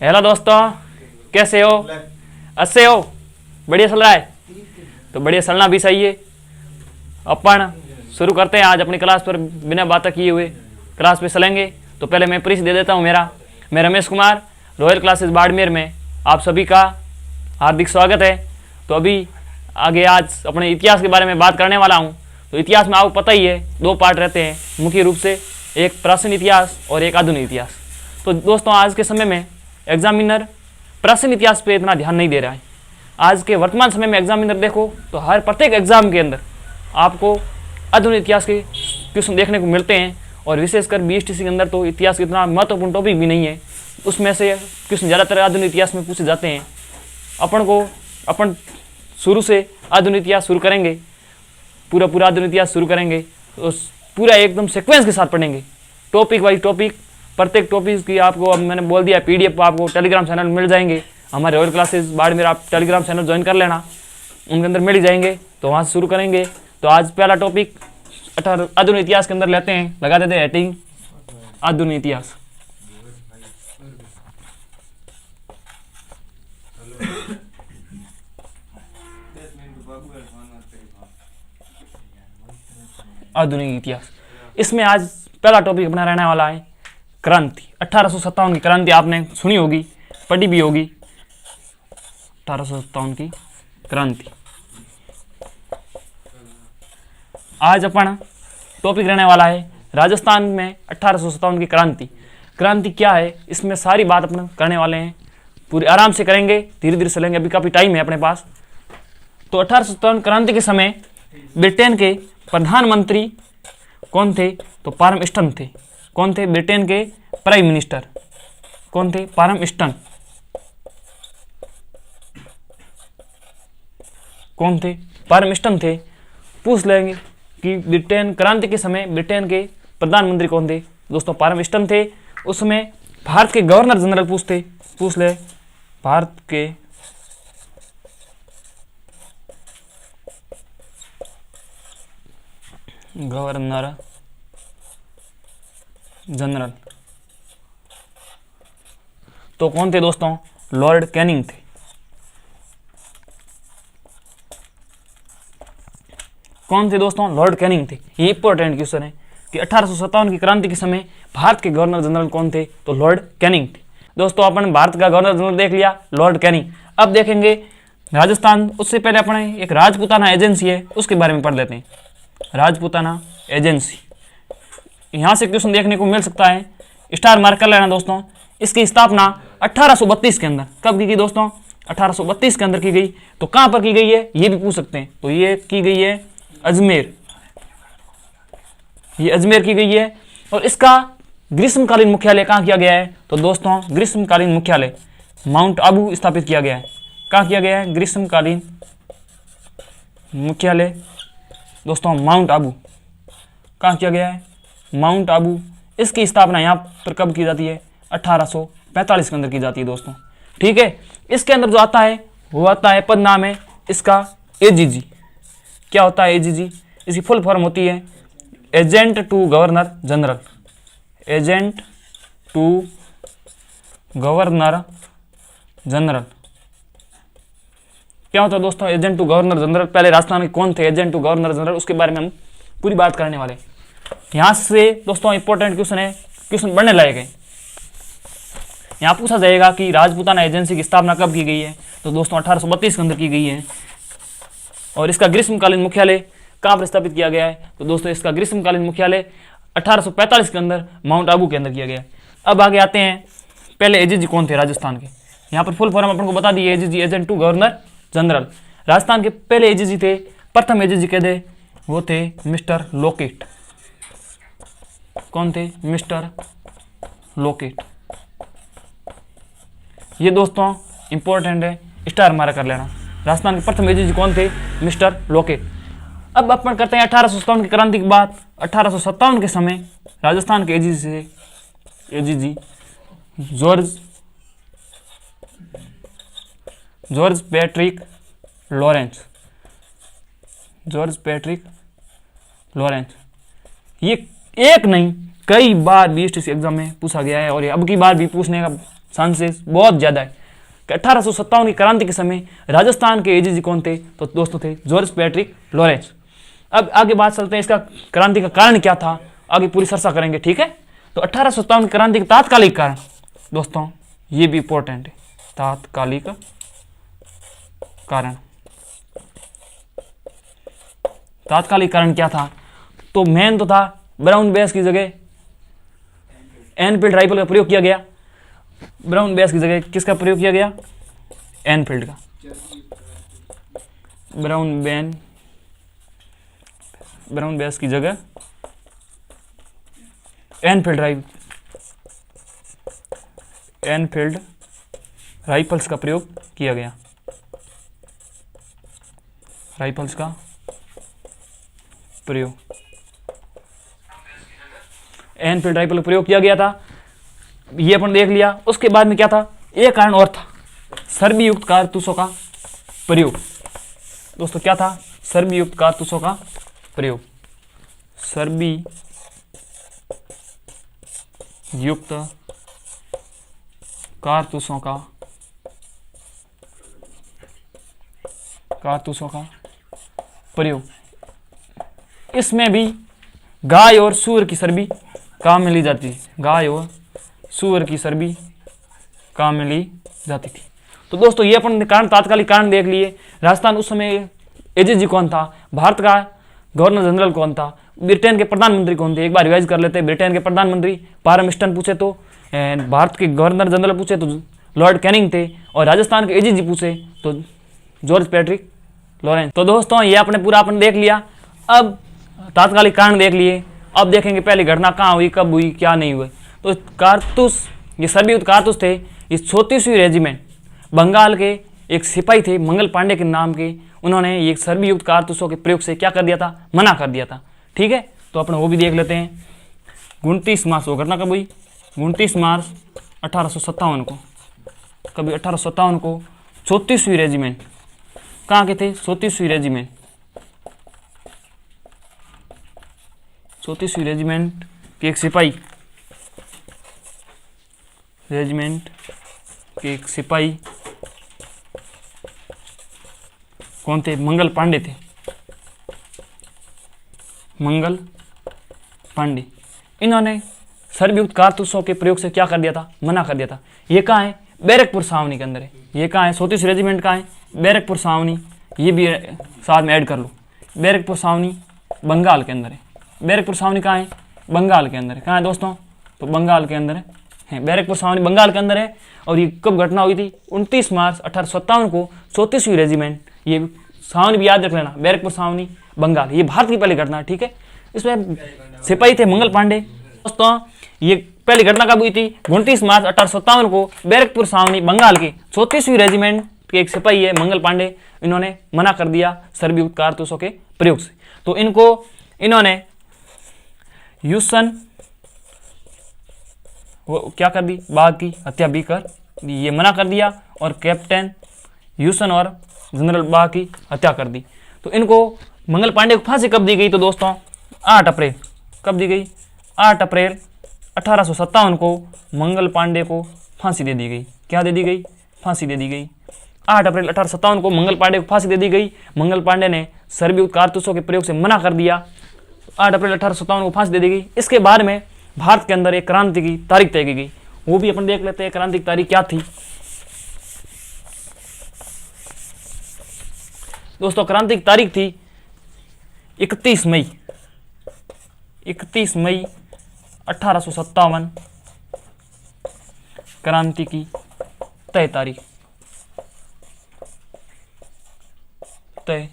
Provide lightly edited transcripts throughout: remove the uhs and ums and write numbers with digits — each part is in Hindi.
हेलो दोस्तों, कैसे हो? अच्छे हो? बढ़िया चल रहा है तो बढ़िया चलना भी सही है। अपन शुरू करते हैं आज अपनी क्लास पर बिना बातें किए हुए क्लास पे चलेंगे। तो पहले मैं परिचय दे देता हूँ। मैं रमेश कुमार, रॉयल क्लासेस बाड़मेर में आप सभी का हार्दिक स्वागत है। तो अभी आगे आज अपने इतिहास के बारे में बात करने वाला हूँ। तो इतिहास में आपको पता ही है, दो पार्ट रहते हैं मुख्य रूप से, एक प्राचीन इतिहास और एक आधुनिक इतिहास। तो दोस्तों आज के समय में एग्जामिनर प्राचीन इतिहास पे इतना ध्यान नहीं दे रहा है। आज के वर्तमान समय में एग्जामिनर देखो तो हर प्रत्येक एग्जाम के अंदर आपको आधुनिक इतिहास के क्वेश्चन देखने को मिलते हैं, और विशेषकर बीएसटीसी के अंदर तो इतिहास इतना महत्वपूर्ण टॉपिक भी नहीं है, उसमें से क्वेश्चन ज़्यादातर आधुनिक इतिहास में पूछे जाते हैं। अपन शुरू से आधुनिक इतिहास शुरू करेंगे, पूरा आधुनिक इतिहास शुरू करेंगे तो पूरा एकदम सीक्वेंस के साथ पढ़ेंगे, टॉपिक वाइज टॉपिक। प्रत्येक टॉपिक की आपको, अब मैंने बोल दिया, पीडीएफ आपको टेलीग्राम चैनल मिल जाएंगे हमारे रॉयल क्लासेस बाड़मेर। आप टेलीग्राम चैनल ज्वाइन कर लेना, उनके अंदर मिल ही जाएंगे। तो वहाँ से शुरू करेंगे। तो आज पहला टॉपिक आधुनिक इतिहास के अंदर लेते हैं, लगा देते हैं हेडिंग आधुनिक इतिहास। आधुनिक इतिहास, इसमें आज पहला टॉपिक अपना रहने वाला है क्रांति। 1857 की क्रांति आपने सुनी होगी, पढ़ी भी होगी। 1857 की क्रांति आज अपन टॉपिक रहने वाला है राजस्थान में 1857 की क्रांति। क्रांति क्या है, इसमें सारी बात अपन करने वाले हैं, पूरी आराम से करेंगे, धीरे धीरे चलेंगे, अभी काफ़ी टाइम है अपने पास। तो 1857 क्रांति के समय ब्रिटेन के प्रधानमंत्री कौन थे? तो पारमस्टन थे। कौन थे? ब्रिटेन के प्राइम मिनिस्टर कौन थे? पारमस्टन। कौन थे? पारमस्टन थे। पूछ लेंगे कि ब्रिटेन क्रांति के समय ब्रिटेन के प्रधानमंत्री कौन थे? दोस्तों पारमस्टन थे। उस समय भारत के गवर्नर जनरल पूछ ले, भारत के गवर्नर जनरल तो कौन थे दोस्तों? लॉर्ड कैनिंग थे। कौन थे दोस्तों? लॉर्ड कैनिंग थे। ये इंपॉर्टेंट क्वेश्चन है कि 1857 की क्रांति के समय भारत के गवर्नर जनरल कौन थे? तो लॉर्ड कैनिंग थे। दोस्तों अपन भारत का गवर्नर जनरल देख लिया, लॉर्ड कैनिंग। अब देखेंगे राजस्थान। उससे पहले अपने एक राजपूताना एजेंसी है, उसके बारे में पढ़ लेते हैं। राजपूताना एजेंसी, यहाँ से क्वेश्चन देखने को मिल सकता है, स्टार मार्क कर लेना दोस्तों। इसकी स्थापना 1832 के अंदर कब की गई दोस्तों? 1832 के अंदर की गई। तो कहाँ पर की गई है ये भी पूछ सकते हैं। तो ये की गई है अजमेर, ये अजमेर की गई है। और इसका ग्रीष्मकालीन मुख्यालय कहाँ किया गया है? तो दोस्तों ग्रीष्मकालीन मुख्यालय माउंट आबू स्थापित किया गया है। कहाँ किया गया है? ग्रीष्मकालीन मुख्यालय दोस्तों माउंट आबू। कहाँ किया गया है? माउंट आबू। इसकी स्थापना यहाँ पर कब की जाती है? 1845 के अंदर की जाती है दोस्तों। ठीक है। इसके अंदर जो आता है वो आता है, पद नाम है इसका एजीजी। क्या होता है एजीजी? इसकी फुल फॉर्म होती है agent to governor general. Agent to governor general क्या होता है दोस्तों? Agent to governor general. पहले राजस्थान के कौन थे एजेंट टू गवर्नर जनरल, उसके बारे में हम पूरी बात करने वाले। यहाँ से दोस्तों इंपॉर्टेंट क्वेश्चन है, क्वेश्चन बढ़ने लायक है। यहाँ पूछा जाएगा कि राजपूताना एजेंसी की स्थापना कब की गई है? तो दोस्तों 1832 के अंदर की गई है। और इसका ग्रीष्मकालीन मुख्यालय कहाँ पर स्थापित किया गया है? तो दोस्तों इसका ग्रीष्मकालीन मुख्यालय 1845 के अंदर माउंट आबू के अंदर किया गया है। अब आगे आते हैं, पहले एजीजी कौन थे राजस्थान के? यहाँ पर फुल फॉर्म अपन को बता दिए, AGG agent to governor general. Rajasthan के पहले एजीजी थे, प्रथम एजीजी कह दे, वो थे मिस्टर लॉकेट। कौन थे? Mister locket. ये दोस्तों इंपॉर्टेंट है, स्टार मारा कर लेना। राजस्थान के प्रथम एजीजी कौन थे? Mister locket. अब अपन करते हैं 1857 की क्रांति की बात। 1857 के समय राजस्थान के एजीजी जॉर्ज पैट्रिक लॉरेंस। ये एक नहीं कई बार बीएसटीसी एग्जाम में पूछा गया है, और ये अब की बार भी पूछने का चांसेस बहुत ज़्यादा है कि 1857 की क्रांति के समय राजस्थान के एजीजी कौन थे, तो दोस्तों थे जॉर्ज पैट्रिक लॉरेंस। अब आगे बात चलते हैं इसका क्रांति का कारण क्या था, आगे पूरी चर्चा करेंगे, ठीक है। तो 1857 की क्रांति का तात्कालिक कारण दोस्तों ये भी इंपॉर्टेंट है, तात्कालिक कारण। तात्कालिक कारण क्या था, तो मेन तो था ब्राउन बेस की जगह एनफील्ड राइफल का प्रयोग किया गया। ब्राउन बेस की जगह किसका प्रयोग किया गया, एनफील्ड का। ब्राउन बेस की जगह एनफील्ड राइफल्स का प्रयोग किया गया। राइफल्स का प्रयोग, एनफील्ड राइफल का प्रयोग किया गया था, ये अपन देख लिया। उसके बाद में क्या था, एक कारण और था, सर्बी युक्त कारतूसों का प्रयोग। दोस्तों क्या था, सर्बी युक्त कारतूसों का प्रयोग। सर्बी युक्त कारतूसों का प्रयोग। इसमें भी गाय और सूअर की चर्बी काम में ली जाती है, गाय और सूअर की चर्बी काम में ली जाती थी। तो दोस्तों ये अपन कारण तात्कालिक कारण देख लिए। राजस्थान उस समय एजीजी कौन था, भारत का गवर्नर जनरल कौन था, ब्रिटेन के प्रधानमंत्री कौन थे, एक बार रिवाइज कर लेते हैं। ब्रिटेन के प्रधानमंत्री पारमिस्टन पूछे तो, भारत के गवर्नर जनरल पूछे तो लॉर्ड कैनिंग थे, और राजस्थान के एजीजी पूछे तो जॉर्ज पैट्रिक लॉरेंस। तो दोस्तों ये आपने पूरा देख लिया। अब तात्कालिक कारण देख लिए, अब देखेंगे पहली घटना कहाँ हुई, कब हुई, क्या नहीं हुई। तो कारतूस, ये सर्बी युक्त कारतूस थे। इस 34वीं रेजिमेंट बंगाल के एक सिपाही थे मंगल पांडे के नाम के, उन्होंने ये सर्बी युक्त कारतूसों के प्रयोग से क्या कर दिया था, मना कर दिया था, ठीक है। तो अपन वो भी देख लेते हैं। 29 मार्च, वो घटना कब हुई, 29 मार्च 1857 को। कभी 1857 को 34वीं रेजिमेंट, कहाँ के थे, 34वीं रेजिमेंट, 34वीं रेजिमेंट के एक सिपाही, रेजिमेंट के एक सिपाही कौन थे, मंगल पांडे थे, मंगल पांडे। इन्होंने सर्बी युक्त कारतूसों के प्रयोग से क्या कर दिया था, मना कर दिया था। ये कहाँ है, बैरकपुर छावनी के अंदर है। ये कहाँ है, 34 रेजिमेंट कहाँ है, बैरकपुर छावनी, ये भी साथ में ऐड कर लो। बैरकपुर छावनी बंगाल के अंदर है। बैरकपुर छावनी कहाँ है, बंगाल के अंदर है। कहाँ है दोस्तों, तो बंगाल के अंदर है, बैरकपुर छावनी बंगाल के अंदर है। और ये कब घटना हुई थी, 29 मार्च 1857 को 34वीं रेजिमेंट, ये छावनी भी याद रख लेना, बैरकपुर छावनी बंगाल, ये भारत की पहली घटना है, ठीक है। इसमें सिपाही थे मंगल पांडे। दोस्तों ये पहली घटना कब हुई थी, 29 मार्च 1857 को बैरकपुर छावनी बंगाल के 34वीं रेजिमेंट के एक सिपाही है मंगल पांडे, इन्होंने मना कर दिया सर्बी युक्त कारतूसों के प्रयोग से। तो इन्होंने ह्यूस्टन वो क्या कर दी, बाघ की हत्या भी कर दी, ये मना कर दिया। और कैप्टन ह्यूस्टन और जनरल बाघ की हत्या कर दी। तो इनको मंगल पांडे को फांसी कब दी गई, तो दोस्तों 8 अप्रैल, कब दी गई, 8 अप्रैल 1857 को मंगल पांडे को फांसी दे दी गई। क्या दे दी गई, फांसी दे दी गई। 8 अप्रैल 1857 को मंगल पांडे को फांसी दे दी गई। मंगल पांडे ने सर्बी युक्त कारतूसों के प्रयोग से मना कर दिया। 8 अप्रैल 1857 को फांसी दे दी गई। इसके बाद में भारत के अंदर एक क्रांति की तारीख तय की गई, वो भी अपन देख लेते हैं। क्रांति की तारीख क्या थी दोस्तों, क्रांति की तारीख थी 31 मई 1857 क्रांति की तय तारीख, तय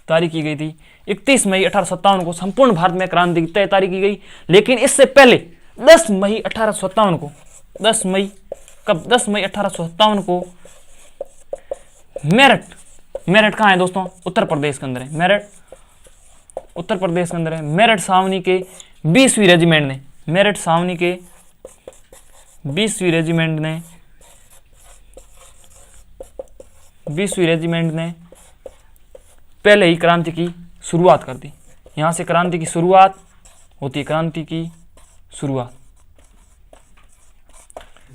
तारीख की गई थी 31 मई 1857 को संपूर्ण भारत में क्रांति की तय तारीख की गई। लेकिन इससे पहले 10 मई 1857 को, 10 मई कब, 10 मई 1857 को मेरठ कहाँ है दोस्तों, उत्तर प्रदेश के अंदर है। मेरठ उत्तर प्रदेश के अंदर है। मेरठ छावनी के 20वीं रेजिमेंट ने, मेरठ छावनी के 20वीं रेजिमेंट ने पहले ही क्रांति की शुरुआत कर दी। यहाँ से क्रांति की शुरुआत होती है, क्रांति की शुरुआत।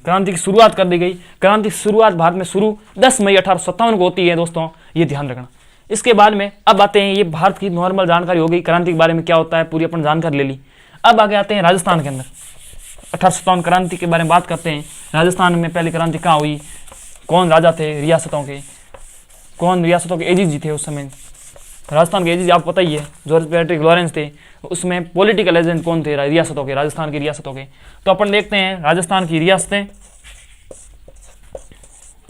क्रांति की शुरुआत कर दी गई। क्रांति की शुरुआत भारत में शुरू 10 मई 1857 को होती है दोस्तों, ये ध्यान रखना। इसके बाद में अब आते हैं, ये भारत की नॉर्मल जानकारी हो गई, क्रांति के बारे में क्या होता है पूरी अपन जानकारी ले ली। अब आगे आते हैं राजस्थान के अंदर 1857 क्रांति के बारे में बात करते हैं। राजस्थान में पहली क्रांति कहाँ हुई, कौन राजा थे रियासतों के, कौन रियासतों के एजीजी थे उस समय। राजस्थान के एजीजी आपको पता ही है, जॉर्ज पैट्रिक लॉरेंस थे। उसमें पॉलिटिकल एजेंट कौन थे रियासतों के, राजस्थान की रियासतों के। तो अपन देखते हैं राजस्थान की रियासतें,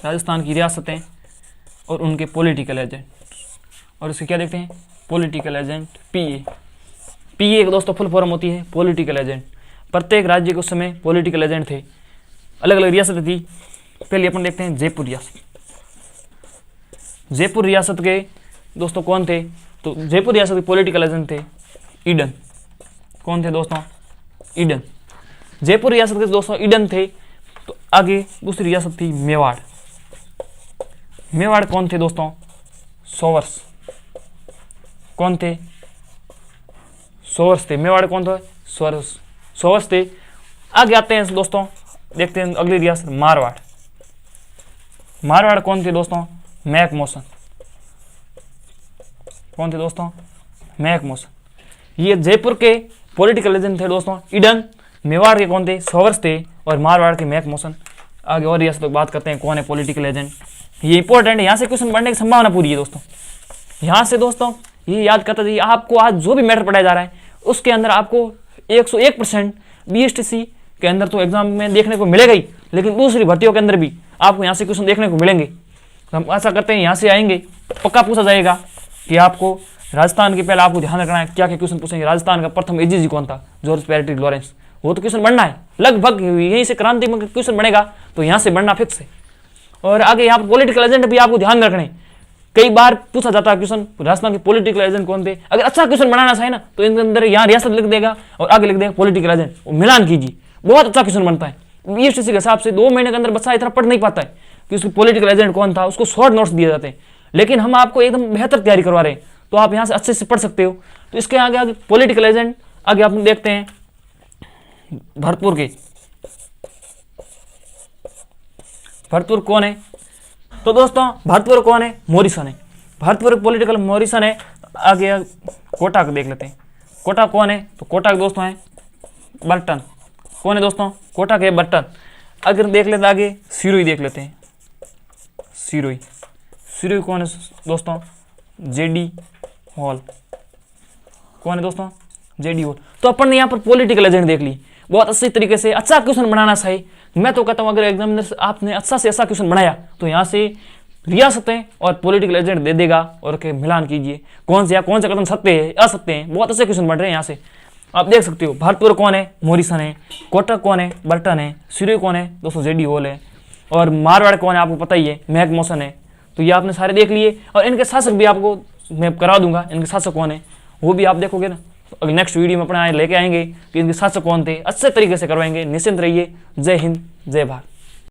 राजस्थान की रियासतें और उनके पॉलिटिकल एजेंट, और उसके क्या देखते हैं पॉलिटिकल एजेंट, पीए दोस्तों फुल फॉर्म होती है पॉलिटिकल एजेंट। प्रत्येक राज्य के उस समय पॉलिटिकल एजेंट थे, अलग अलग रियासतें थी। पहले अपन देखते हैं जयपुर रियासत। जयपुर रियासत के दोस्तों कौन थे, तो जयपुर रियासत के पॉलिटिकल एजेंट थे ईडन। कौन थे दोस्तों, ईडन। जयपुर रियासत के दोस्तों ईडन थे। तो आगे दूसरी रियासत थी मेवाड़। मेवाड़ कौन थे दोस्तों, सोवर्स। कौन थे, सोवर्स थे। मेवाड़ कौन थे, सोवर्स थे। आगे आते हैं दोस्तों, देखते हैं अगली रियासत मारवाड़। मारवाड़ कौन थे दोस्तों, मैक मौसन। कौन थे दोस्तों, मैक मौसन। ये जयपुर के पॉलिटिकल एजेंट थे दोस्तों ईडन। मेवाड़ के कौन थे, सोवर्स थे, और मारवाड़ के मैक मौसन। आगे और रियासतों की बात करते हैं कौन है पॉलिटिकल एजेंट, ये इंपॉर्टेंट है, यहाँ से क्वेश्चन बनने की संभावना पूरी है दोस्तों। यहाँ से दोस्तों ये याद करते जाइए, आपको आज जो भी मैटर पढ़ाया जा रहा है उसके अंदर आपको 101% बीएसटीसी के अंदर तो एग्जाम में देखने को मिलेगा ही, लेकिन दूसरी भर्तियों के अंदर भी आपको यहाँ से क्वेश्चन देखने को मिलेंगे। तो हम ऐसा करते हैं यहाँ से आएंगे, पक्का पूछा जाएगा कि आपको राजस्थान के पहले आपको ध्यान रखना है क्या क्या क्वेश्चन पूछेंगे। राजस्थान का प्रथम एजीजी कौन था, जॉर्ज पैट्रिक लॉरेंस। वो तो क्वेश्चन बनना है, लगभग यहीं से क्रांति में क्वेश्चन बनेगा, तो यहाँ से बनना फिक्स है। और आगे यहाँ पर पॉलिटिकल एजेंट भी आपको ध्यान रखने, कई बार पूछा जाता है क्वेश्चन राजस्थान के पॉलिटिकल एजेंट कौन थे। अगर अच्छा क्वेश्चन बनाना चाहे ना तो इनके अंदर यहाँ रियासत लिख देगा और आगे लिख देगा पॉलिटिकल एजेंट, मिलान कीजिए, बहुत अच्छा क्वेश्चन बनता है। बीएसटीसी के हिसाब से 2 महीने के अंदर बच्चा इतना पढ़ नहीं पाता है कि उसकी पॉलिटिकल एजेंट कौन था, उसको शॉर्ट नोट्स दिए जाते हैं, लेकिन हम आपको एकदम बेहतर तैयारी करवा रहे हैं, तो आप यहाँ से अच्छे से पढ़ सकते हो। तो इसके आगे आगे पॉलिटिकल एजेंट आगे आप देखते हैं भरतपुर के। भरतपुर कौन है, तो दोस्तों भरतपुर कौन है, मॉरिसन है। भरतपुर पॉलिटिकल मॉरिसन है। आगे कोटा को देख लेते हैं, कोटा कौन है, तो कोटा के दोस्तों है बर्टन। कौन है दोस्तों, कोटा के बर्टन। अगर देख लेते आगे सिरोही देख लेते हैं, सिरोही कौन है दोस्तों, जेडी हॉल। कौन है दोस्तों, जेडी हॉल। तो अपन ने यहाँ पर पॉलिटिकल एजेंट देख ली, बहुत अच्छी तरीके से अच्छा क्वेश्चन बनाना चाहिए। मैं तो कहता हूँ अगर एग्जामिनर आपने अच्छा से अच्छा क्वेश्चन बनाया तो यहाँ से रियासतें और पॉलिटिकल एजेंट दे देगा, और के मिलान कीजिए कौन से कदम सत्य है असत्य है। बहुत अच्छे क्वेश्चन बन रहे हैं यहाँ से, आप देख सकते हो। भरतपुर कौन है, मॉरिसन है। कोटा कौन है, बर्टन है। सिरोही कौन है दोस्तों, जेडी हॉल है। और मारवाड़ कौन है आपको पता ही है, मैक मौसन है। तो ये आपने सारे देख लिए, और इनके शासक भी आपको मैं करा दूंगा, इनके शासक कौन है वो भी आप देखोगे ना। तो अभी नेक्स्ट वीडियो में अपने लेके आएंगे कि इनके शासक कौन थे, अच्छे तरीके से करवाएंगे। निश्चिंत रहिए। जय हिंद, जय भारत।